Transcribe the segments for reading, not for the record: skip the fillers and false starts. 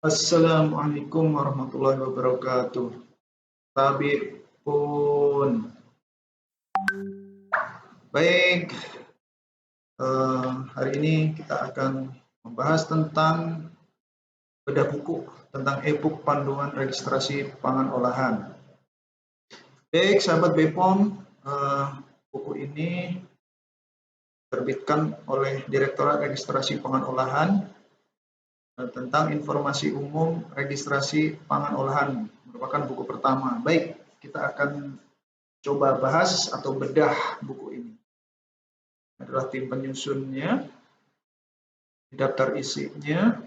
Assalamualaikum warahmatullahi wabarakatuh. Tabi pun baik. Hari ini kita akan membahas tentang bedah buku tentang e-book panduan registrasi pangan olahan. Baik, sahabat BPOM, buku ini diterbitkan oleh Direktorat Registrasi Pangan Olahan tentang informasi umum registrasi pangan olahan, merupakan buku pertama. Baik, kita akan coba bahas atau bedah buku ini. Adalah tim penyusunnya, daftar isinya,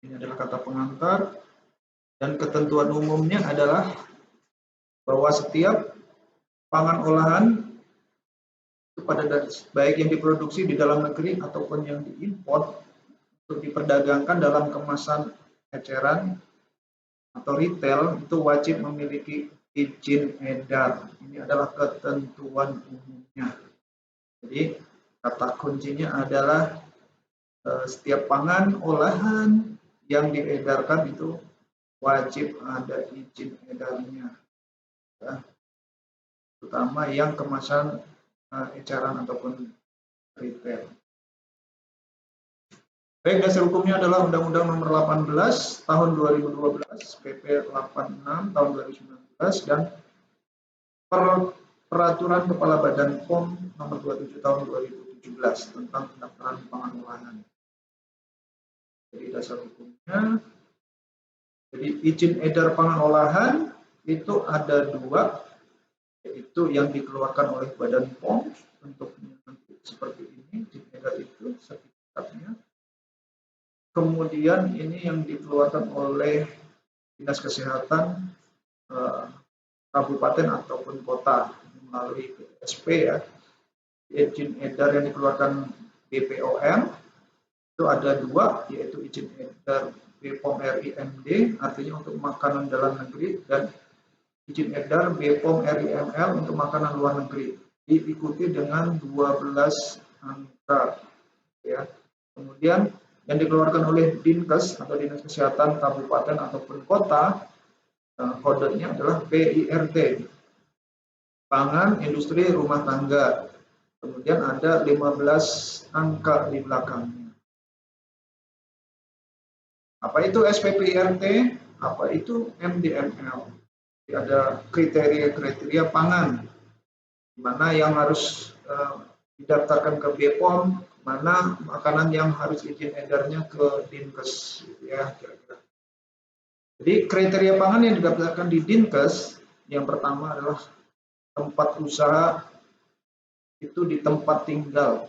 ini adalah kata pengantar, dan ketentuan umumnya adalah bahwa setiap pangan olahan pada baik yang diproduksi di dalam negeri ataupun yang diimpor untuk diperdagangkan dalam kemasan eceran atau retail itu wajib memiliki izin edar. Ini adalah ketentuan umumnya. Jadi kata kuncinya adalah setiap pangan olahan yang diedarkan itu wajib ada izin edarnya, ya, terutama yang kemasan eceran ataupun retail. Baik, dasar hukumnya adalah Undang-Undang Nomor 18 Tahun 2012, PP 86 Tahun 2019, dan Peraturan Kepala Badan POM Nomor 27 Tahun 2017 tentang pendaftaran pangan olahan. Jadi dasar hukumnya, jadi izin edar pangan olahan itu ada dua, yaitu yang dikeluarkan oleh Badan POM bentuknya seperti ini, izin edar itu sertifikatnya. Kemudian ini yang dikeluarkan oleh Dinas Kesehatan kabupaten ataupun kota melalui SP, ya. Izin edar yang dikeluarkan BPOM itu ada dua, yaitu izin edar BPOM RI MD, artinya untuk makanan dalam negeri, dan izin edar BPOM RI ML untuk makanan luar negeri. Diikuti dengan 12 angka, ya. Kemudian yang dikeluarkan oleh Dinkes atau Dinas Kesehatan kabupaten ataupun kota, kodenya adalah PIRT, pangan industri rumah tangga. Kemudian ada 15 angka di belakangnya. Apa itu SPPIRT? Apa itu MDML? Ada kriteria-kriteria pangan, mana yang harus didaftarkan ke BPOM, mana makanan yang harus izin edarnya ke Dinkes, ya, kira-kira. Jadi kriteria pangan yang didaftarkan di Dinkes, yang pertama adalah tempat usaha itu di tempat tinggal.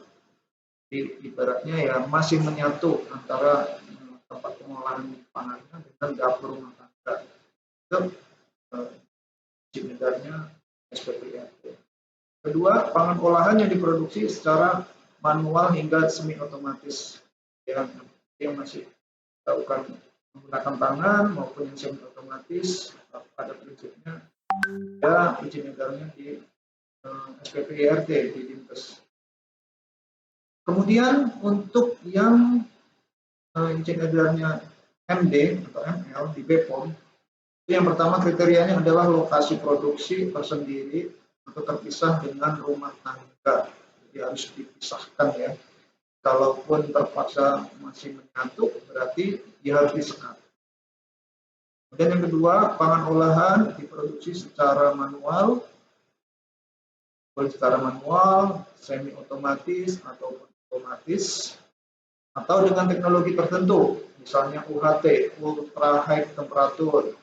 Di ibaratnya ya masih menyatu antara tempat pengolahan pangannya dengan dapur rumah tangga. Itu izin edarnya SPPIRT. Kedua, pangan olahan yang diproduksi secara manual hingga semi otomatis, yang masih dilakukan menggunakan tangan maupun yang semi otomatis, pada prinsipnya ya izin edarnya di SPPIRT di Dinkes. Kemudian untuk yang izin edarnya MD atau ML di BPOM, yang pertama kriterianya adalah lokasi produksi tersendiri atau terpisah dengan rumah tangga. Jadi harus dipisahkan, ya. Kalaupun terpaksa masih menyatu, berarti dia harus disekat. Kemudian yang kedua, pangan olahan diproduksi secara manual, semi otomatis ataupun otomatis, atau dengan teknologi tertentu, misalnya UHT, ultra high temperature,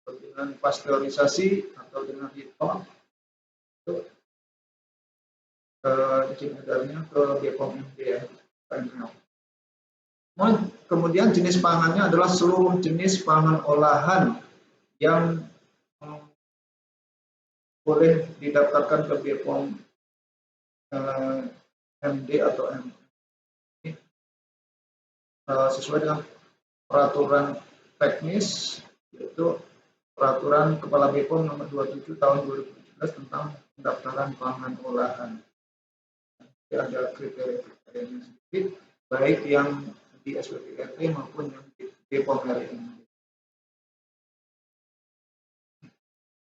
atau dengan pasteurisasi atau dengan heat pump. Itu izin edarnya ke BPOM MD, ya, PML. Kemudian jenis pangannya adalah seluruh jenis pangan olahan yang boleh didaftarkan ke BPOM MD atau M sesuai dengan peraturan teknis, yaitu Peraturan Kepala BPOM Nomor 27 Tahun 2017 tentang pendaftaran pangan olahan. ada kriteria-kriterianya sendiri, baik yang di SPPRT maupun yang di BPOM RIMD.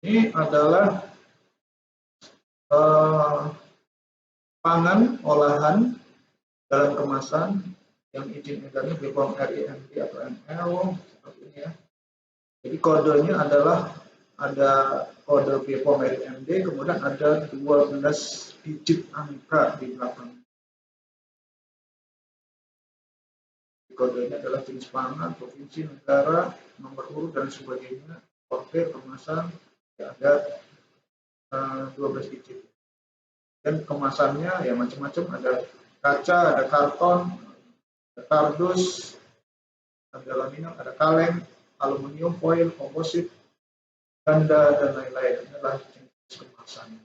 Ini adalah pangan olahan dalam kemasan yang izin edarnya BPOM RIMD atau ML seperti ini ya. Jadi kodenya adalah ada kode BPOM RIMD, kemudian ada 12 digit angka di belakang. Kodenya adalah jenis pangan, provinsi, negara, nomor urut dan sebagainya, order, kemasan, ya ada 12 digit. Dan kemasannya ya macam-macam, ada kaca, ada karton, ada kardus, ada laminat, ada kaleng, aluminium, foil, komposit, ganda, dan lain-lain. Ini adalah jenis kemasan.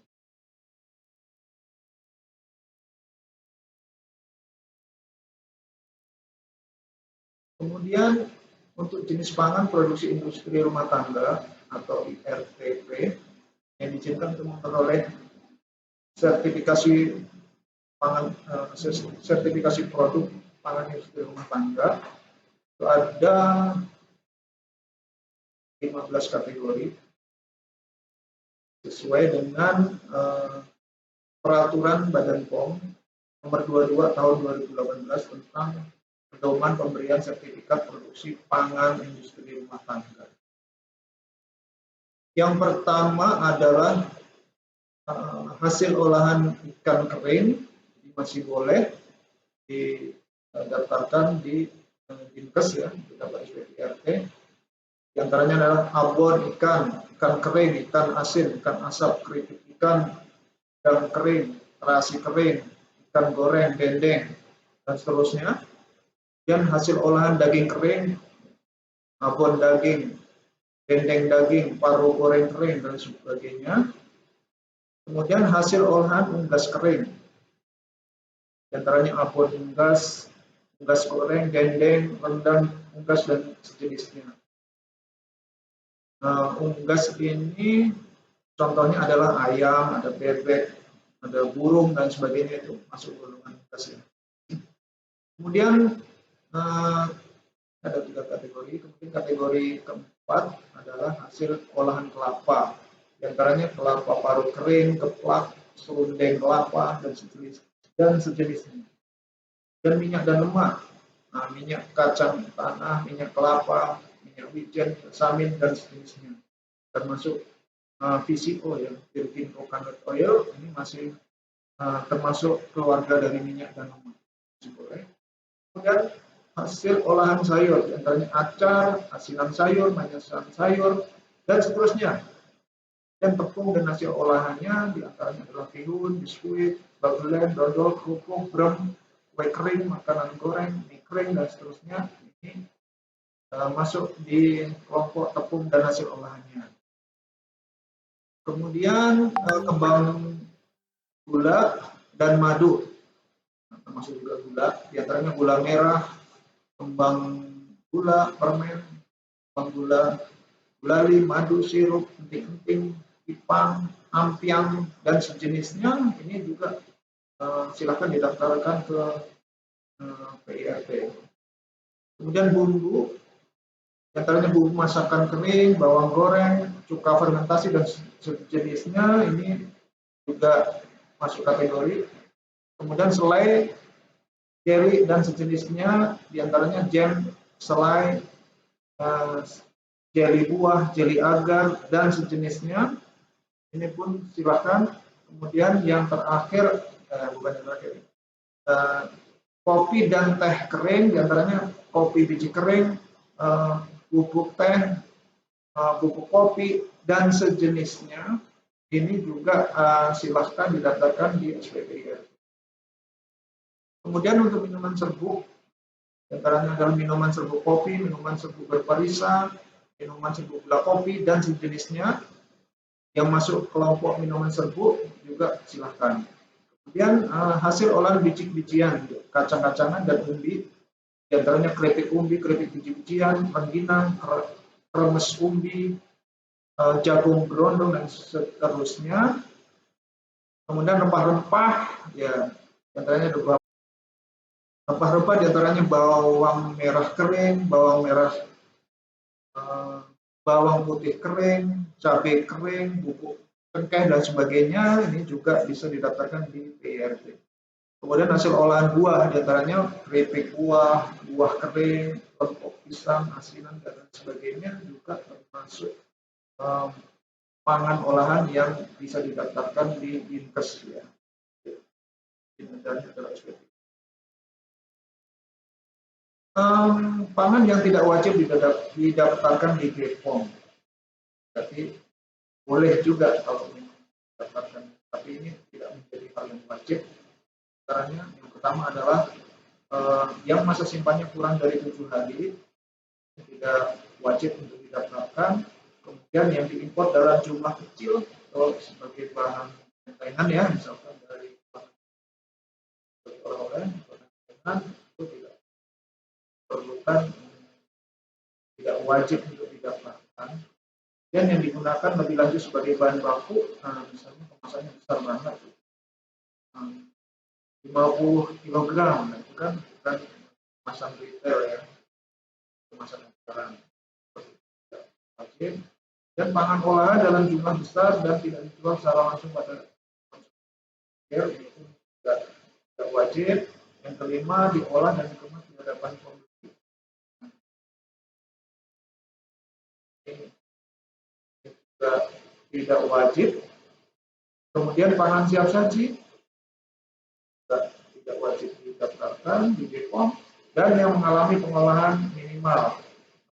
Kemudian untuk jenis pangan produksi industri rumah tangga atau IRTP yang diizinkan untuk memperoleh sertifikasi pangan, sertifikasi produk pangan industri rumah tangga itu ada 15 kategori sesuai dengan peraturan Badan POM nomor 22 tahun 2018 tentang pedoman pemberian sertifikat produksi pangan industri rumah tangga. Yang pertama adalah hasil olahan ikan kering masih boleh didaftarkan di Dinkes ya, di daftar SPPRT. Di antaranya adalah abon ikan, ikan kering, ikan asin, ikan asap, keripik ikan, udang kering, terasi kering, ikan goreng, dendeng, dan seterusnya. Dan hasil olahan daging kering, abon daging, dendeng daging, paru goreng kering, dan sebagainya. Kemudian hasil olahan unggas kering, di antaranya abon unggas, unggas goreng, dendeng, rendang, unggas, dan sejenisnya. Unggas ini contohnya adalah ayam, ada bebek, ada burung, dan sebagainya, itu masuk golongan unggas ya. Kemudian ada 3 kategori. Kemudian kategori keempat adalah hasil olahan kelapa. Di antaranya kelapa parut kering, keplak, serundeng kelapa, dan sejenisnya. Dan minyak dan lemak. Nah, minyak kacang tanah, minyak kelapa, minyak wijen, samin, dan sejenisnya. Termasuk VCO ya, virgin coconut oil, ini masih termasuk keluarga dari minyak dan lemak. Boleh. Kemudian hasil olahan sayur, antaranya acar, asinan sayur, manyasan sayur, dan seterusnya. Dan tepung dan hasil olahannya diantaranya adalah bihun, biskuit, bagelen, dodol, kerupuk, brem, kue kering, makanan goreng, mie kering, dan seterusnya. Ini masuk di kelompok tepung dan hasil olahannya. Kemudian kembang gula dan madu, termasuk juga gula, diantaranya gula merah, kembang gula, permen, kembang gula, gulali, madu, sirup, enting-enting, ipang, ampiang, dan sejenisnya. Ini juga silakan didaftarkan ke PIRT. Kemudian bumbu, antaranya bumbu masakan kering, bawang goreng, cuka fermentasi, dan sejenisnya, ini juga masuk kategori. Kemudian selai, jelly, dan sejenisnya, diantaranya jam, selai, jeli buah, jeli agar, dan sejenisnya. Ini pun silakan. Kemudian yang terakhir, kopi dan teh kering, diantaranya kopi biji kering, bubuk teh, bubuk kopi, dan sejenisnya. Ini juga silahkan didaftarkan di SPPIR. Kemudian untuk minuman serbuk, diantaranya adalah minuman serbuk kopi, minuman serbuk berparisa, minuman serbuk gula kopi, dan sejenisnya. Yang masuk kelompok minuman serbuk juga silahkan. Kemudian hasil olahan biji-bijian, kacang-kacangan, dan umbi, diantaranya keripik umbi, keripik biji-bijian, rengginang, kremes umbi, jagung berondong, dan seterusnya. Kemudian rempah-rempah, ya Di antaranya ada rempah-rempah, di antaranya bawang merah kering, eh, bawang putih kering, cabai kering, bubuk cengkeh dan sebagainya. Ini juga bisa didaftarkan di PIRT. Kemudian hasil olahan buah, diantaranya keripik buah, buah kering, lepok pisang, asinan, dan sebagainya juga termasuk um, pangan olahan yang bisa didaftarkan di Dinkes ya. Adalah SPP. Pangan yang tidak wajib didaftarkan di BPOM, tapi boleh juga kalau didaftarkan, tapi ini tidak menjadi hal yang wajib. Caranya yang pertama adalah yang masa simpannya kurang dari 7 hari tidak wajib untuk didaftarkan. Kemudian yang diimpor dalam jumlah kecil atau sebagai bahan maintenance ya, misalkan dari oleh-oleh itu tidak perlukan, tidak wajib untuk didaftarkan. Dan yang digunakan lebih lanjut sebagai bahan baku, misalnya kemasannya besar banget, 50 kg, nah itu kan bukan kemasan retail ya, kemasan eceran. Wajib. Dan pangan olahan dalam jumlah besar dan tidak dijual secara langsung pada konsumen, itu tidak wajib. Yang kelima, diolah dan dikemas di hadapan pembeli. Ini juga tidak wajib. Kemudian pangan siap saji tidak wajib didaftarkan di BPOM, dan yang mengalami pengolahan minimal.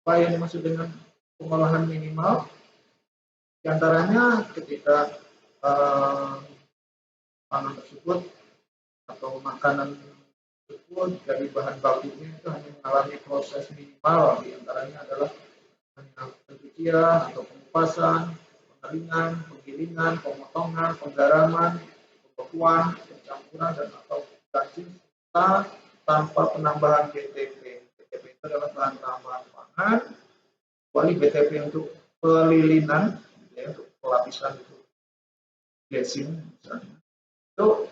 Apa yang dimaksud dengan pengolahan minimal? Di antaranya ketika pangan tersebut atau makanan tersebut dari bahan bakunya itu hanya mengalami proses minimal, di antaranya adalah pencucian atau pengupasan, pengeringan, penggilingan, pemotongan, penggaraman, pembekuan, pencampuran dan atau gaji tanpa penambahan BTP. BTP itu adalah bahan tambahan pangan, kecuali BTP untuk pelilinan, ya, untuk pelapisan itu dressing misalnya. Itu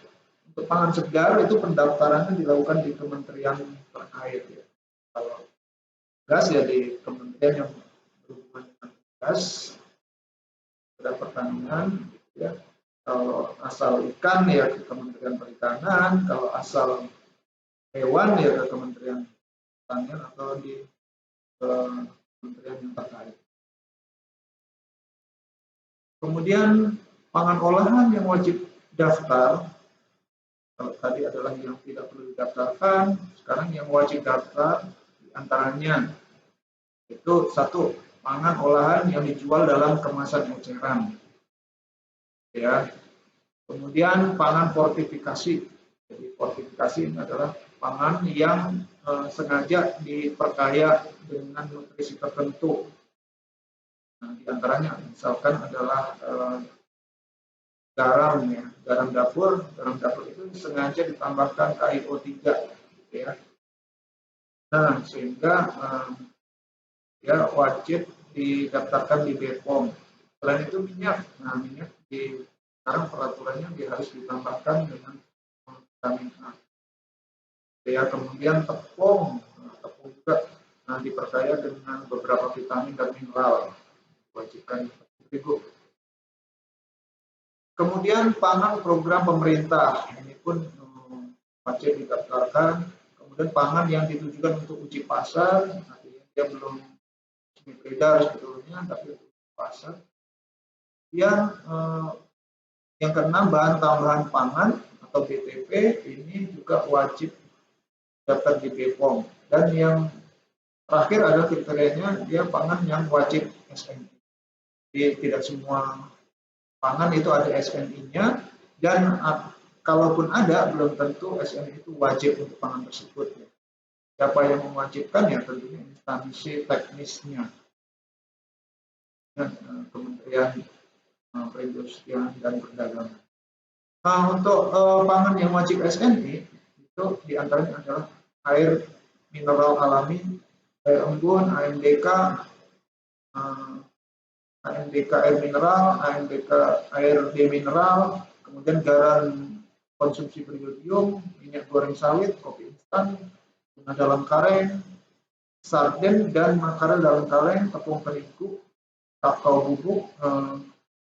untuk pangan segar itu pendaftarannya dilakukan di kementerian terkait ya. Kalau gas ya di kementerian yang berhubungan dengan gas, pada pertanian, ya. Kalau asal ikan ya ke Kementerian Perikanan, kalau asal hewan ya ke Kementerian Pertanian atau di kementerian yang terkait. Kemudian pangan olahan yang wajib daftar, kalau tadi adalah yang tidak perlu didaftarkan, sekarang yang wajib daftar diantaranya itu satu, pangan olahan yang dijual dalam kemasan eceran, ya. Kemudian pangan fortifikasi. Jadi fortifikasi ini adalah pangan yang sengaja diperkaya dengan nutrisi tertentu. Nah, di antaranya misalkan adalah garam ya, garam dapur itu sengaja ditambahkan KiO3 gitu ya. Nah, sehingga ya wajib didaftarkan di BPOM. Selain itu minyak, nah minyak sekarang peraturannya harus ditambahkan dengan vitamin A. Ya, kemudian tepung, tepung juga diperkaya dengan beberapa vitamin dan mineral, wajibkan terigu. Kemudian pangan program pemerintah, ini pun wajib didaftarkan. Kemudian pangan yang ditujukan untuk uji pasar, artinya dia belum beredar sebetulnya, tapi untuk uji pasar. Yang keenam, bahan tambahan pangan atau BTP, ini juga wajib daftar di BPOM. Dan yang terakhir adalah kriterianya dia pangan yang wajib SNI. Jadi tidak semua pangan itu ada SNI-nya, dan kalaupun ada belum tentu SNI itu wajib untuk pangan tersebut. Siapa yang mewajibkan ya tentunya instansi teknisnya dan Kementerian Perindustrian dan Perdagangan. Nah, untuk pangan yang wajib SNI itu diantaranya adalah air mineral alami, air embun, AMDK, AMDK air mineral, AMDK air demineral, kemudian garam konsumsi beriodium, minyak goreng sawit, kopi instan, tuna dalam kaleng, sarden dan makarel dalam kaleng, tepung terigu, kakao bubuk,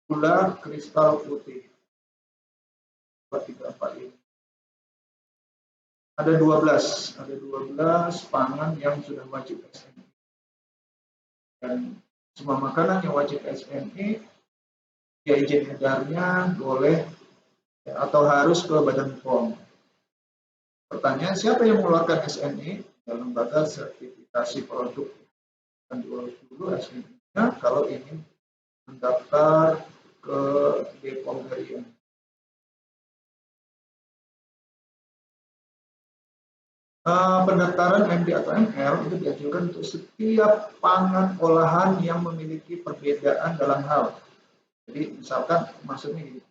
gula kristal putih. 2, 3, 4 ini. Ada 12 pangan yang sudah wajib SNI. Dan semua makanan yang wajib SNI, ya izin edarnya boleh atau harus ke Badan POM. Pertanyaan, siapa yang mengeluarkan SNI? Lembaga sertifikasi produk. Dan diurus dulu SNI-nya kalau ingin mendaftar ke BPOM harian. Pendaftaran MD atau ML itu diajukan untuk setiap pangan olahan yang memiliki perbedaan dalam hal. Jadi misalkan maksudnya gini,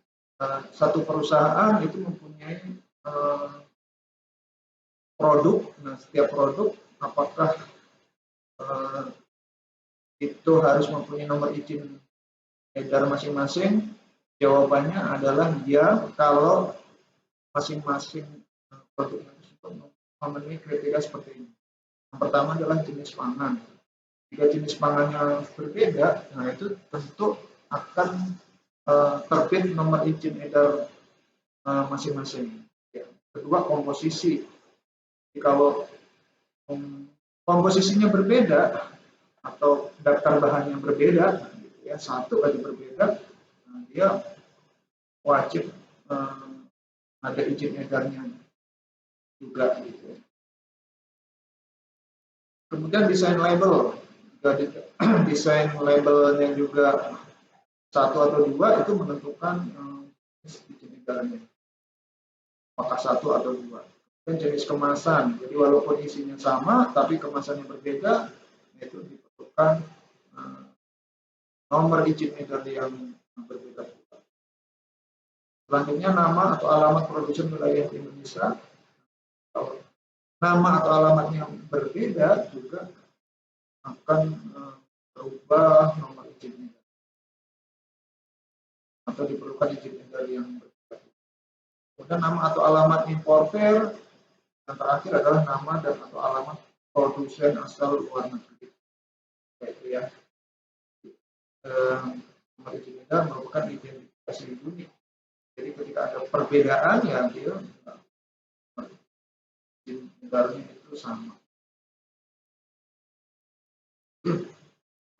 satu perusahaan itu mempunyai produk, nah setiap produk apakah itu harus mempunyai nomor izin edar masing-masing? Jawabannya adalah ya, kalau masing-masing produk tersebut memenuhi kriteria seperti ini. Yang pertama adalah jenis pangan. Jika jenis pangannya berbeda, nah itu tentu akan terbit nomor izin edar masing-masing. Ya. Kedua, komposisi. Jadi kalau komposisinya berbeda atau daftar bahannya berbeda, ya satu aja berbeda, nah dia wajib ada izin edarnya juga. Gitu. Kemudian desain label, desain labelnya juga satu atau dua itu menentukan izin edarnya, apakah satu atau dua. Dan jenis kemasan, jadi walaupun isinya sama tapi kemasannya berbeda, itu diperlukan nomor izin edar yang berbeda. Selanjutnya nama atau alamat produsen wilayah Indonesia. Kalau nama atau alamatnya berbeda juga akan berubah nomor izin edar atau diperlukan izin edar yang berbeda. Kemudian nama atau alamat importer. Yang terakhir adalah nama dan atau alamat produsen asal luar negeri. Yaitu ya, nomor izin edar merupakan identifikasi unik. Jadi ketika ada perbedaan, ya dia izin edarnya itu sama.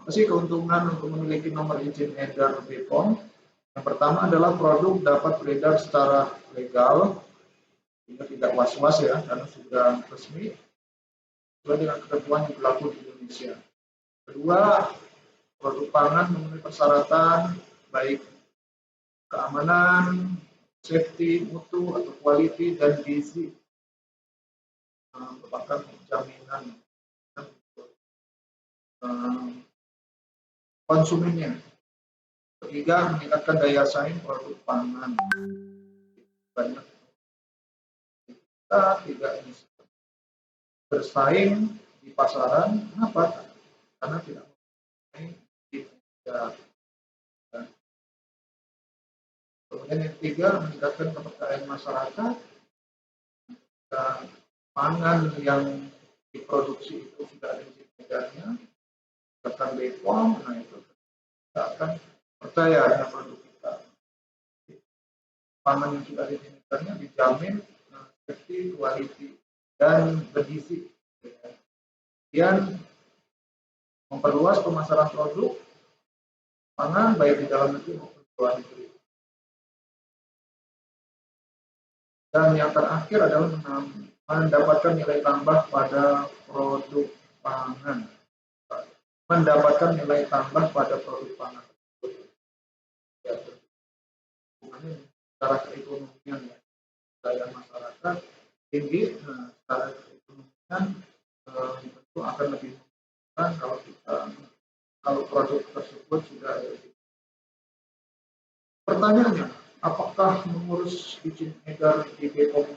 Apa sih keuntungan untuk memiliki nomor izin edar BPOM? Yang pertama adalah produk dapat beredar secara legal, sehingga tidak was-was ya, karena sudah resmi sesuai dengan ketentuan yang berlaku di Indonesia. Kedua, produk pangan memenuhi persyaratan baik keamanan, safety, mutu atau quality dan gizi, merupakan jaminan konsumennya. Ketiga, meningkatkan daya saing produk pangan. Banyak kita tidak bisa bersaing di pasaran, kenapa? Karena tidak mempunyai tidak. Kemudian yang ketiga, meningkatkan kepercayaan masyarakat. Dan pangan yang diproduksi itu sudah ada izin edarnya, bahkan BPOM, nah itu kita akan percaya dengan produk kita. Pangan yang sudah ada izin edarnya dijamin safety, quality, dan bergizi. Kemudian memperluas pemasaran produk pangan baik di dalam negeri maupun di luar negeri. Dan yang terakhir adalah mendapatkan nilai tambah pada produk pangan. Mendapatkan nilai tambah pada produk pangan. Ya, hubungannya secara keekonomian ya, daya masyarakat tinggi, secara keekonomian tentu akan lebih kalau produk tersebut sudah ada. Pertanyaannya, apakah mengurus izin edar di BPOM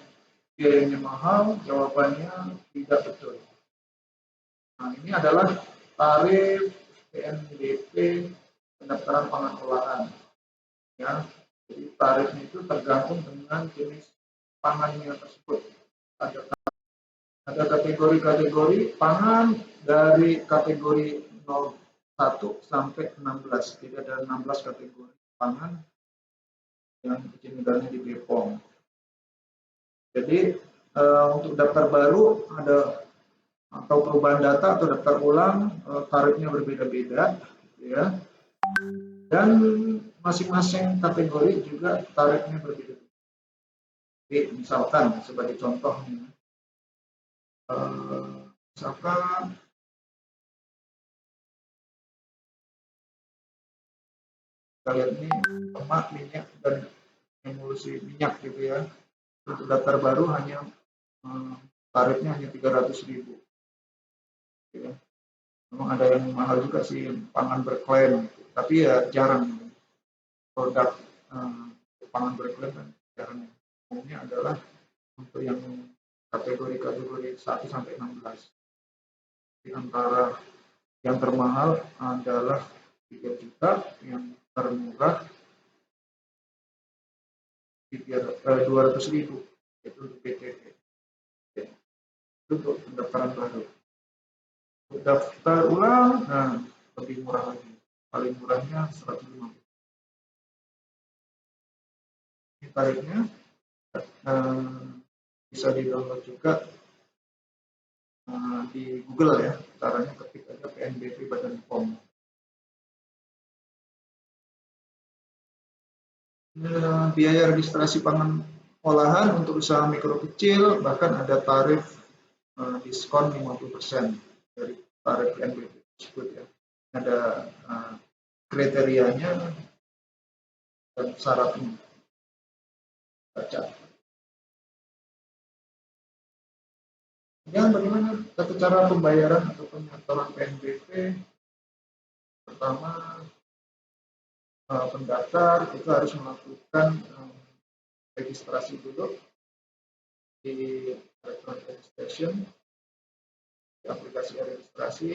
biayanya mahal? Jawabannya tidak betul. Nah, ini adalah tarif PNBP pendaftaran pangan olahan. Ya, jadi tarifnya itu tergantung dengan jenis pangannya tersebut. Ada kategori-kategori pangan dari kategori 01 sampai 16. Jadi ada 16 kategori pangan yang izin edarnya di BPOM. Jadi untuk daftar baru ada atau perubahan data atau daftar ulang tarifnya berbeda-beda, ya. Dan masing-masing kategori juga tarifnya berbeda. Jadi misalkan sebagai contoh, misalkan kalian ini lemak, minyak, dan emulsi minyak gitu ya. Untuk daftar baru hanya tarifnya hanya 300.000. Ya. Memang ada yang mahal juga sih, pangan berklaim, tapi ya jarang. Produk pangan berklaim kan jarang. Umumnya adalah untuk yang kategori 1 sampai 16. Di antara yang termahal adalah 3 juta, yang termurah 200.000, itu untuk PTT. Ya. Itu untuk pendaftaran baru. Untuk daftar ulang, lebih murah lagi. Paling murahnya 150. Ini tarifnya bisa di-download juga di Google ya. Caranya ketik aja PNBP Badan POM. Biaya registrasi pangan olahan untuk usaha mikro kecil bahkan ada tarif diskon 50% dari tarif PNBP tersebut ya. Ada kriterianya dan syaratnya. Baca. Kemudian bagaimana tata cara pembayaran atau penyetoran PNBP? Pertama, pendaftar itu harus melakukan registrasi dulu di electronic registration, di aplikasi registrasi.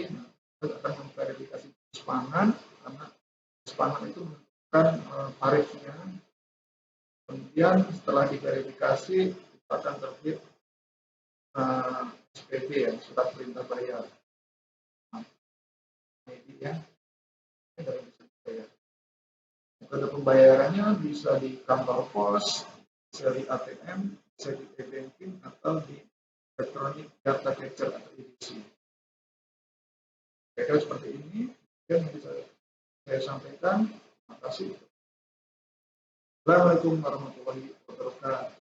Kita akan memverifikasi jenis pangan karena jenis pangan itu menentukan tarifnya. Kemudian setelah diverifikasi kita akan terbit SPB ya, surat perintah bayar. Ini ya, dari bisa dibayar. Metode pembayarannya bisa di kantor pos, bisa di ATM, bisa di e-banking atau di electronic data capture atau EDC. Kira-kira seperti ini yang bisa saya sampaikan. Terima kasih. Assalamualaikum warahmatullahi wabarakatuh.